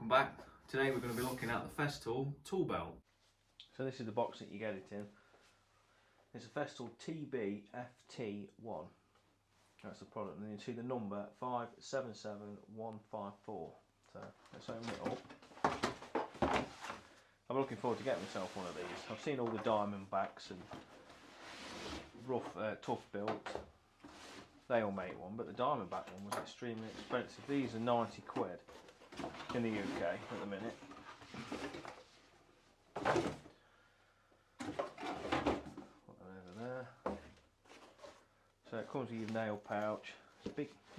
welcome back. Today we're going to be looking at the Festool tool belt. So this is the box that you get it in. It's a Festool TB-FT1. That's the product, and you see the number 577154. So let's open it up. I'm looking forward to getting myself one of these. I've seen all the diamond backs and rough, tough built. They all make one, but the diamond back one was extremely expensive. These are 90 quid in the UK at the minute. Put that over there. So it comes with your nail pouch. It's a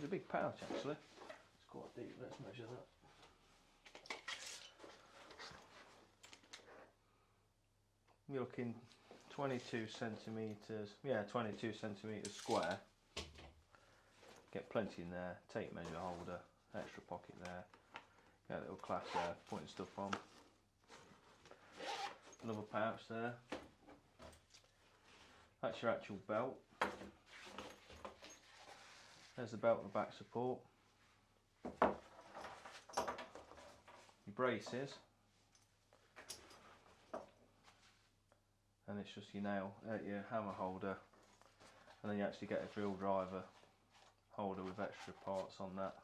big pouch actually. It's quite deep. Let's measure that. You're looking 22 centimetres. Yeah, 22 centimetres square. Get plenty in there. Tape measure holder. Extra pocket there. Got a little clasp there, putting stuff on. Another pouch there. That's your actual belt. There's the belt and the back support. Your braces. And it's just your your hammer holder. And then you actually get a drill driver holder with extra parts on that.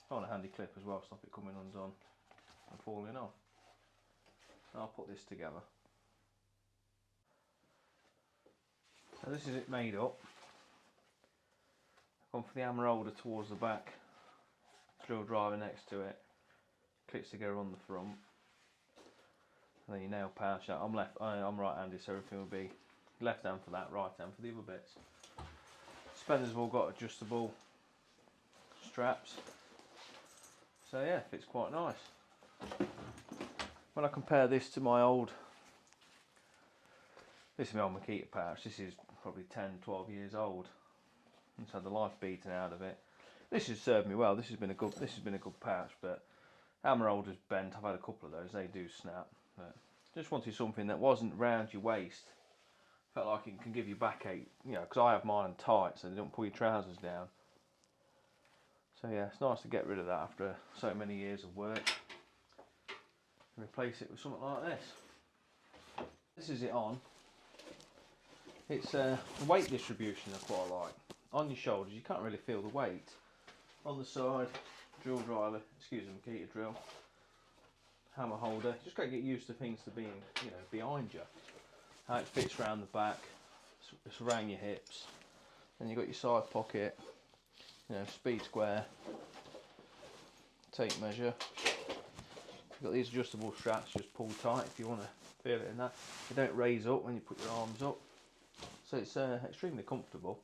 Oh, and a handy clip as well, stop it coming undone and falling off. And I'll put this together. So this is it made up. I've gone for the hammer holder towards the back, drill driver next to it, clips together on the front, and then your nail pouch. I'm right-handed, so everything will be left hand for that, right hand for the other bits. Suspenders have all got adjustable straps. So yeah, fits quite nice. When I compare this to my old, this is my old Makita pouch. This is probably 10-12 years old. It's had the life beaten out of it. This has served me well. This has been a good pouch, but hammer holders bent. I've had a couple of those. They do snap. But just wanted something that wasn't round your waist. Felt like it can give you backache, you know, because I have mine tight, so they don't pull your trousers down. So yeah, it's nice to get rid of that after so many years of work and replace it with something like this. This is it on. It's the weight distribution I quite like. On your shoulders you can't really feel the weight. On the side, drill driver, excuse me, Makita drill, hammer holder. Just got to get used to things to being, you know, behind you. How it fits around the back, it's around your hips. Then you've got your side pocket. You know, speed square, tape measure. You've got these adjustable straps, just pull tight if you want to feel it in that. They don't raise up when you put your arms up, so it's extremely comfortable.